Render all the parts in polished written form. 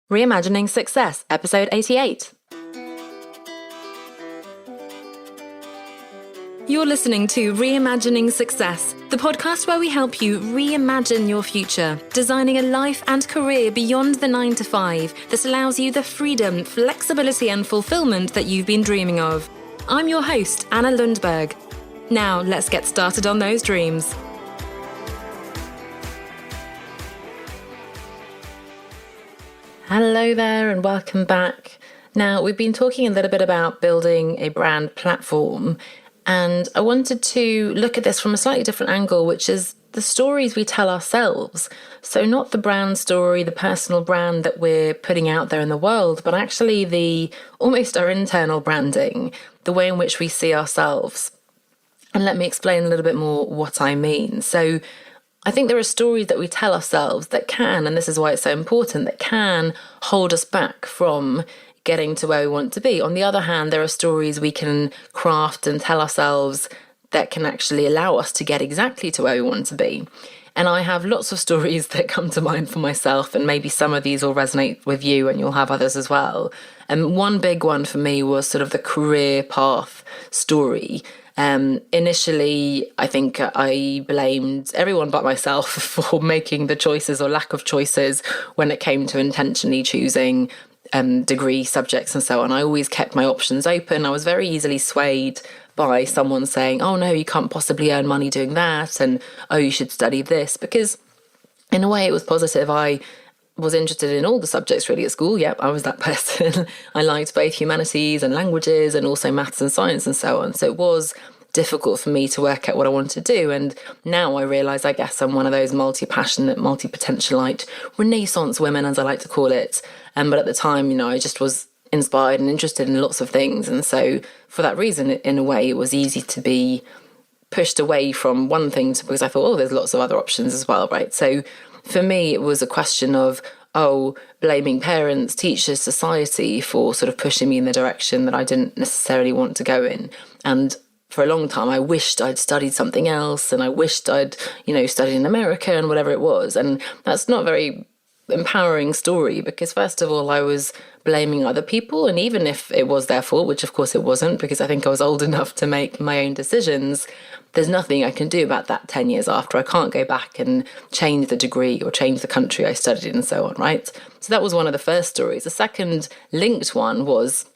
Reimagining Success, Episode 88. You're listening to Reimagining Success, the podcast where we help you reimagine your future, designing a life and career beyond the 9 to 5 that allows you the freedom, flexibility and fulfillment that you've been dreaming of. I'm your host, Anna Lundberg. Now, let's get started on those dreams. Hello there and welcome back. Now, we've been talking a little bit about building a brand platform, and I wanted to look at this from a slightly different angle, which is the stories we tell ourselves. So not the brand story, the personal brand that we're putting out there in the world, but actually almost our internal branding, the way in which we see ourselves. And let me explain a little bit more what I mean. So I think there are stories that we tell ourselves that can, and this is why it's so important, that can hold us back from getting to where we want to be. On the other hand, there are stories we can craft and tell ourselves that can actually allow us to get exactly to where we want to be. And I have lots of stories that come to mind for myself, and maybe some of these will resonate with you and you'll have others as well. And one big one for me was sort of the career path story. Initially, I think I blamed everyone but myself for making the choices or lack of choices when it came to intentionally choosing degree subjects and so on. I always kept my options open. I was very easily swayed by someone saying, oh no, you can't possibly earn money doing that, and oh, you should study this, because in a way it was positive. I was interested in all the subjects really at school. Yep, I was that person. I liked both humanities and languages and also maths and science and so on. So it was difficult for me to work out what I wanted to do. And now I realise, I guess I'm one of those multi-passionate, multi-potentialite Renaissance women, as I like to call it. But at the time, I just was inspired and interested in lots of things. And so for that reason, in a way, it was easy to be pushed away from one thing because I thought, there's lots of other options as well, right? So for me, it was a question of, blaming parents, teachers, society for sort of pushing me in the direction that I didn't necessarily want to go in. And for a long time, I wished I'd studied something else, and I wished I'd, studied in America and whatever it was. And that's not a very empowering story, because first of all, I was blaming other people. And even if it was their fault, which of course it wasn't, because I think I was old enough to make my own decisions, there's nothing I can do about that 10 years after. I can't go back and change the degree or change the country I studied in and so on, right? So that was one of the first stories. The second linked one was,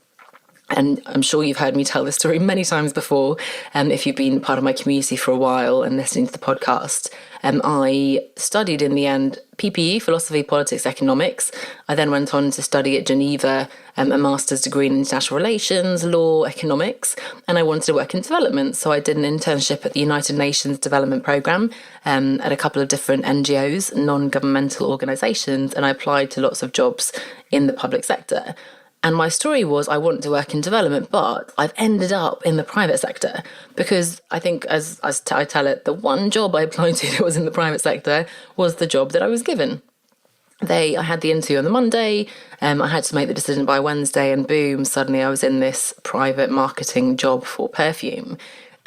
and I'm sure you've heard me tell this story many times before, if you've been part of my community for a while and listening to the podcast. I studied in the end PPE, Philosophy, Politics, Economics. I then went on to study at Geneva, a master's degree in International Relations, Law, Economics, and I wanted to work in development. So I did an internship at the United Nations Development Programme at a couple of different NGOs, non-governmental organisations, and I applied to lots of jobs in the public sector. And my story was, I want to work in development, but I've ended up in the private sector because I think, as I tell it, the one job I applied to that was in the private sector was the job that I was given. I had the interview on the Monday, I had to make the decision by Wednesday, and boom, suddenly I was in this private marketing job for perfume.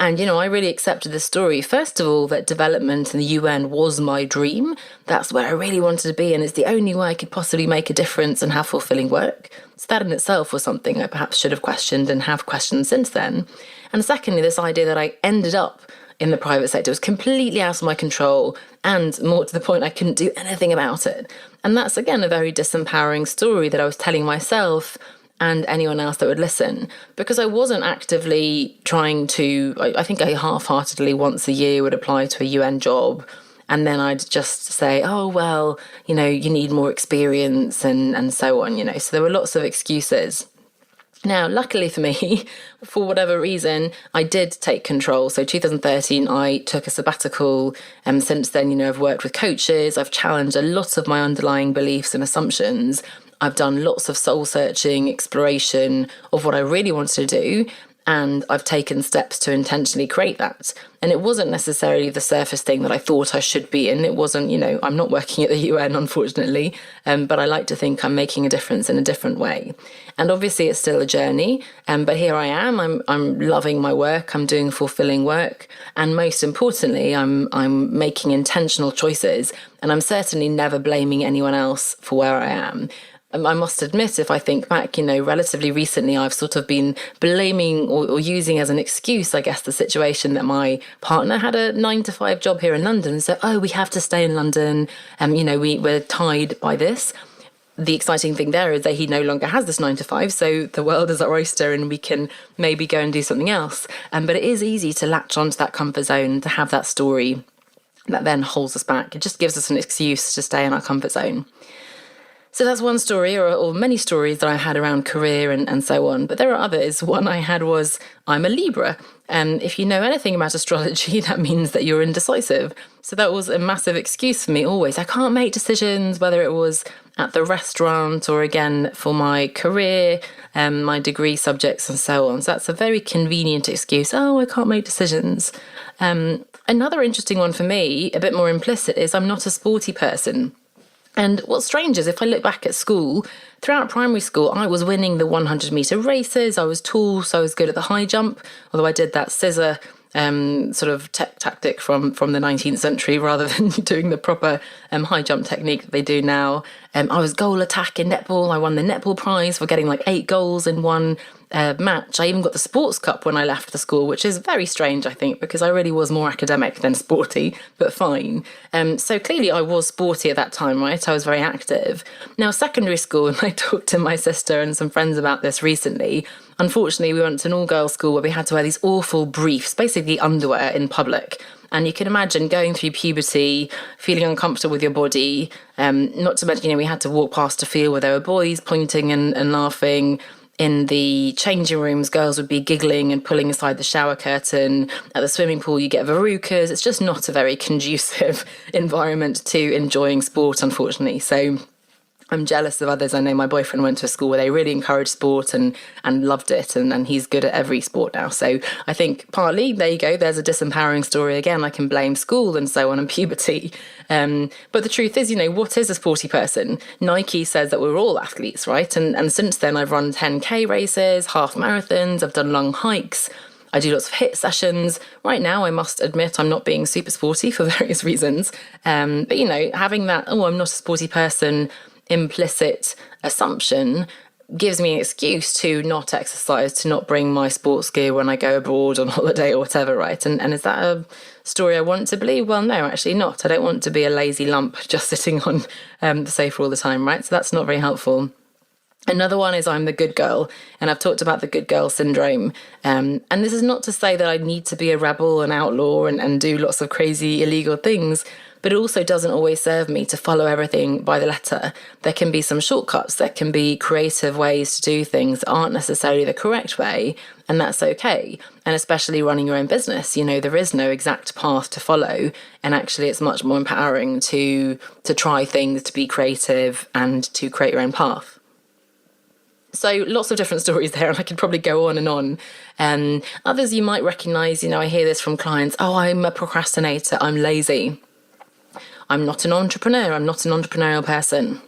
And, I really accepted the story. First of all, that development in the UN was my dream. That's where I really wanted to be. And it's the only way I could possibly make a difference and have fulfilling work. So that in itself was something I perhaps should have questioned and have questioned since then. And secondly, this idea that I ended up in the private sector was completely out of my control, and more to the point, I couldn't do anything about it. And that's, again, a very disempowering story that I was telling myself and anyone else that would listen, because I wasn't actively trying to, I think I half-heartedly once a year would apply to a UN job, and then I'd just say, you need more experience and so on, So there were lots of excuses. Now, luckily for me, for whatever reason, I did take control. So 2013, I took a sabbatical. And since then, I've worked with coaches. I've challenged a lot of my underlying beliefs and assumptions. I've done lots of soul searching, exploration of what I really wanted to do. And I've taken steps to intentionally create that. And it wasn't necessarily the surface thing that I thought I should be in. It wasn't, I'm not working at the UN, unfortunately, but I like to think I'm making a difference in a different way. And obviously it's still a journey, but here I am. I'm loving my work. I'm doing fulfilling work. And most importantly, I'm making intentional choices. And I'm certainly never blaming anyone else for where I am. I must admit, if I think back, relatively recently, I've sort of been blaming or using as an excuse, I guess, the situation that my partner had a 9 to 5 job here in London. So, we have to stay in London. We're tied by this. The exciting thing there is that he no longer has this 9 to 5, so the world is our oyster and we can maybe go and do something else. But it is easy to latch onto that comfort zone, to have that story that then holds us back. It just gives us an excuse to stay in our comfort zone. So that's one story, or many stories that I had around career and so on. But there are others. One I had was, I'm a Libra. And if you know anything about astrology, that means that you're indecisive. So that was a massive excuse for me always. I can't make decisions, whether it was at the restaurant or again for my career, my degree subjects and so on. So that's a very convenient excuse. I can't make decisions. Another interesting one for me, a bit more implicit, is I'm not a sporty person. And what's strange is if I look back at school, throughout primary school, I was winning the 100-metre races. I was tall, so I was good at the high jump, although I did that scissor sort of tactic from the 19th century rather than doing the proper high jump technique that they do now. I was goal attack in netball. I won the netball prize for getting 8 goals in one match. I even got the sports cup when I left the school, which is very strange, I think, because I really was more academic than sporty, but fine. So clearly I was sporty at that time, right? I was very active. Now, secondary school, and I talked to my sister and some friends about this recently. Unfortunately, we went to an all-girls school where we had to wear these awful briefs, basically underwear in public. And you can imagine going through puberty, feeling uncomfortable with your body. Not to mention, we had to walk past a field where there were boys pointing and laughing. In the changing rooms, girls would be giggling and pulling aside the shower curtain. At the swimming pool, you get verrucas. It's just not a very conducive environment to enjoying sport, unfortunately. So I'm jealous of others. I know my boyfriend went to a school where they really encouraged sport and loved it, and he's good at every sport now. So I think partly, there you go, there's a disempowering story again. I can blame school and so on and puberty. But the truth is, what is a sporty person? Nike says that we're all athletes, right? And since then, I've run 10K races, half marathons, I've done long hikes. I do lots of HIIT sessions. Right now, I must admit, I'm not being super sporty for various reasons. But, having that, I'm not a sporty person, implicit assumption gives me an excuse to not exercise, to not bring my sports gear when I go abroad on holiday or whatever, right? And is that a story I want to believe? Well, no, actually not. I don't want to be a lazy lump just sitting on the sofa all the time, right? So that's not very helpful. Another one is I'm the good girl, and I've talked about the good girl syndrome. And this is not to say that I need to be a rebel, an outlaw, and do lots of crazy illegal things, but it also doesn't always serve me to follow everything by the letter. There can be some shortcuts, there can be creative ways to do things that aren't necessarily the correct way, and that's okay. And especially running your own business, there is no exact path to follow, and actually it's much more empowering to try things, to be creative, and to create your own path. So lots of different stories there, and I could probably go on and on. Others you might recognise, I hear this from clients, I'm a procrastinator, I'm lazy. I'm not an entrepreneur, I'm not an entrepreneurial person.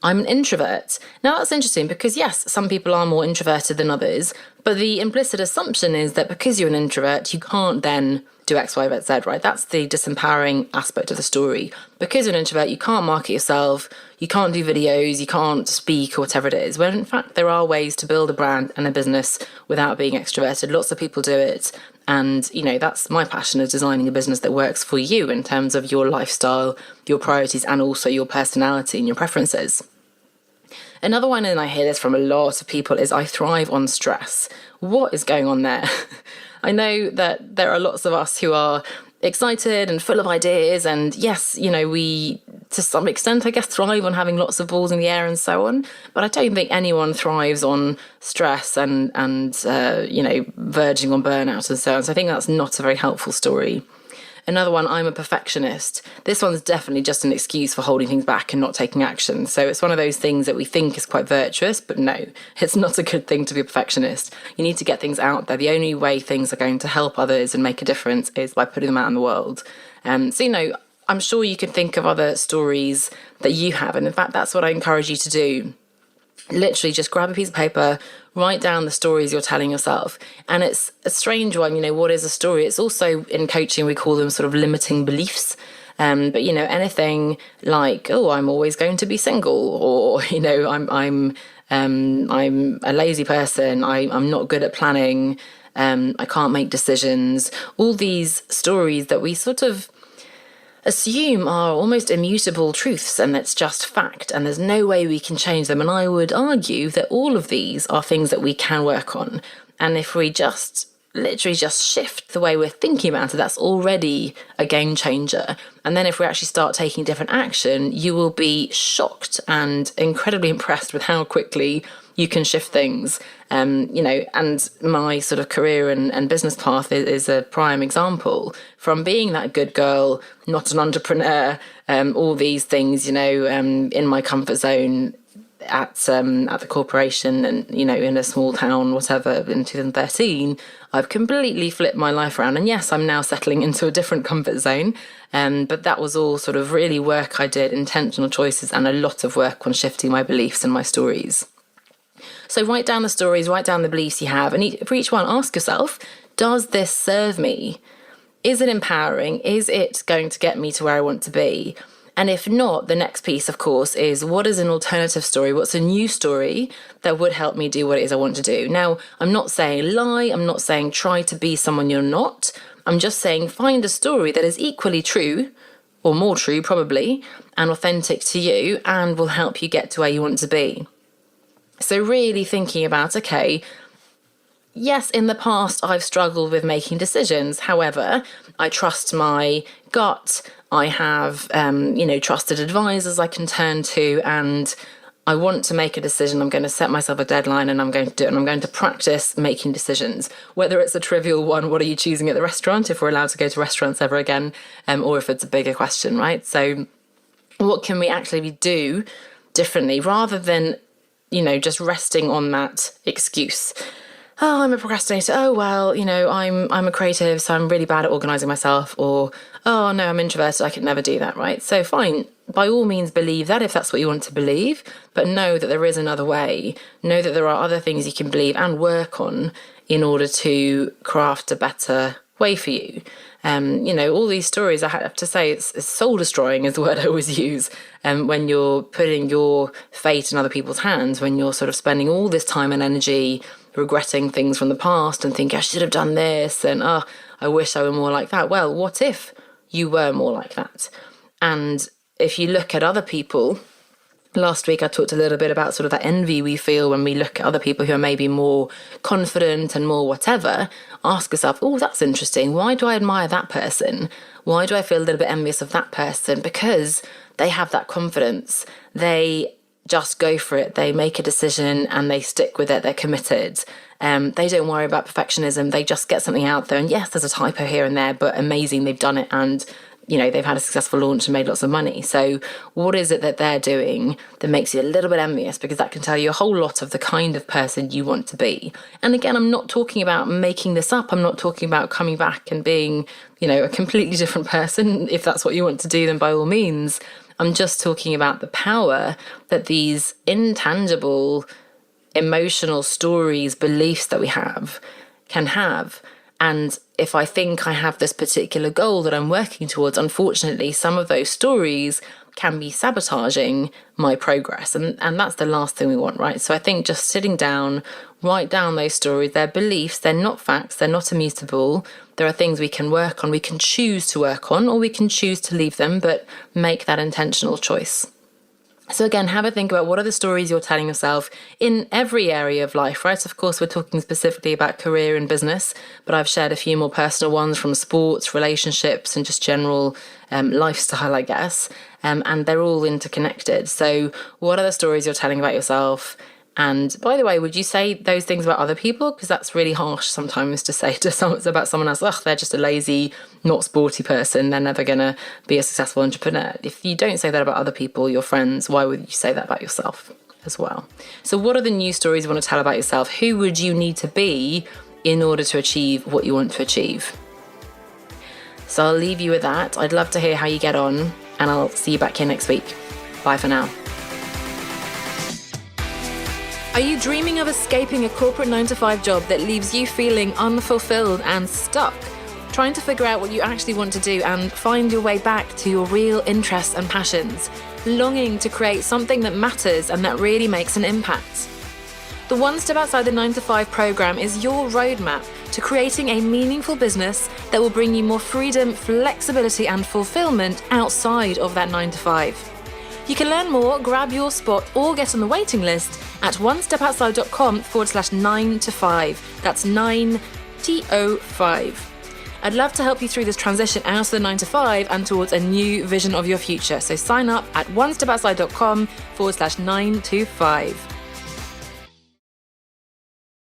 I'm an introvert. Now that's interesting because yes, some people are more introverted than others, but the implicit assumption is that because you're an introvert, you can't then do X, Y, Z, right? That's the disempowering aspect of the story. Because you're an introvert, you can't market yourself, you can't do videos, you can't speak or whatever it is. When in fact, there are ways to build a brand and a business without being extroverted. Lots of people do it. And, that's my passion, is designing a business that works for you in terms of your lifestyle, your priorities, and also your personality and your preferences. Another one, and I hear this from a lot of people, is I thrive on stress. What is going on there? I know that there are lots of us who are excited and full of ideas, and yes, we to some extent I guess thrive on having lots of balls in the air and so on, but I don't think anyone thrives on stress and verging on burnout and so on. So I think that's not a very helpful story. Another one, I'm a perfectionist. This one's definitely just an excuse for holding things back and not taking action. So it's one of those things that we think is quite virtuous, but no, it's not a good thing to be a perfectionist. You need to get things out there. The only way things are going to help others and make a difference is by putting them out in the world. So, I'm sure you can think of other stories that you have. And in fact, that's what I encourage you to do. Literally just grab a piece of paper, write down the stories you're telling yourself. And it's a strange one, what is a story? It's also, in coaching, we call them sort of limiting beliefs. But anything like, oh, I'm always going to be single, or I'm a lazy person. I'm not good at planning. I can't make decisions. All these stories that we sort of assume are almost immutable truths, and it's just fact, and there's no way we can change them. And I would argue that all of these are things that we can work on. And if we just literally just shift the way we're thinking about it, that's already a game changer. And then if we actually start taking different action, you will be shocked and incredibly impressed with how quickly you can shift things. And my sort of career and business path is a prime example. From being that good girl, not an entrepreneur, all these things, in my comfort zone at the corporation and, in a small town, whatever, in 2013, I've completely flipped my life around. And yes, I'm now settling into a different comfort zone. But that was all sort of really work I did, intentional choices, and a lot of work on shifting my beliefs and my stories. So write down the stories, write down the beliefs you have, and for each one, ask yourself, does this serve me? Is it empowering? Is it going to get me to where I want to be? And if not, the next piece, of course, is what is an alternative story? What's a new story that would help me do what it is I want to do? Now, I'm not saying lie. I'm not saying try to be someone you're not. I'm just saying find a story that is equally true, or more true probably, and authentic to you, and will help you get to where you want to be. So really thinking about, okay, yes, in the past I've struggled with making decisions. However, I trust my gut. I have, trusted advisors I can turn to, and I want to make a decision. I'm going to set myself a deadline, and I'm going to do it, and I'm going to practice making decisions. Whether it's a trivial one, what are you choosing at the restaurant, if we're allowed to go to restaurants ever again, or if it's a bigger question, right? So what can we actually do differently rather than just resting on that excuse? Oh, I'm a procrastinator. Oh, well, I'm a creative, so I'm really bad at organising myself. Or, oh, no, I'm introverted. I could never do that, right? So fine, by all means, believe that if that's what you want to believe, but know that there is another way. Know that there are other things you can believe and work on in order to craft a better way for you. All these stories, I have to say, it's soul destroying is the word I always use. When you're putting your fate in other people's hands, when you're sort of spending all this time and energy regretting things from the past and thinking I should have done this and I wish I were more like that. Well, what if you were more like that? And if you look at other people, last week I talked a little bit about sort of that envy we feel when we look at other people who are maybe more confident and more whatever. Ask yourself, oh, that's interesting. Why do I admire that person? Why do I feel a little bit envious of that person? Because they have that confidence. They just go for it. They make a decision and they stick with it. They're committed. They don't worry about perfectionism. They just get something out there. And yes, there's a typo here and there, but amazing, they've done it, and they've had a successful launch and made lots of money. So what is it that they're doing that makes you a little bit envious? Because that can tell you a whole lot of the kind of person you want to be. And again, I'm not talking about making this up. I'm not talking about coming back and being, a completely different person. If that's what you want to do, then by all means. I'm just talking about the power that these intangible emotional stories, beliefs that we have can have. And if I think I have this particular goal that I'm working towards, unfortunately, some of those stories can be sabotaging my progress. And that's the last thing we want, right? So I think just sitting down, write down those stories, they're beliefs, they're not facts, they're not immutable. There are things we can work on, we can choose to work on, or we can choose to leave them, but make that intentional choice. So again, have a think about what are the stories you're telling yourself in every area of life, right? Of course, we're talking specifically about career and business, but I've shared a few more personal ones from sports, relationships, and just general lifestyle, I guess. And they're all interconnected. So what are the stories you're telling about yourself? And by the way, would you say those things about other people? Because that's really harsh sometimes to say to someone about someone else, they're just a lazy, not sporty person. They're never going to be a successful entrepreneur. If you don't say that about other people, your friends, why would you say that about yourself as well? So what are the new stories you want to tell about yourself? Who would you need to be in order to achieve what you want to achieve? So I'll leave you with that. I'd love to hear how you get on, and I'll see you back here next week. Bye for now. Are you dreaming of escaping a corporate 9-to-5 job that leaves you feeling unfulfilled and stuck? trying to figure out what you actually want to do and find your way back to your real interests and passions, longing to create something that matters and that really makes an impact. The One Step Outside the 9-to-5 program is your roadmap to creating a meaningful business that will bring you more freedom, flexibility, and fulfillment outside of that 9-to-5. You can learn more, grab your spot, or get on the waiting list at onestepoutside.com/9-to-5. That's 9-to-5. I'd love to help you through this transition out of the 9-to-5 and towards a new vision of your future. So sign up at onestepoutside.com/9-to-5.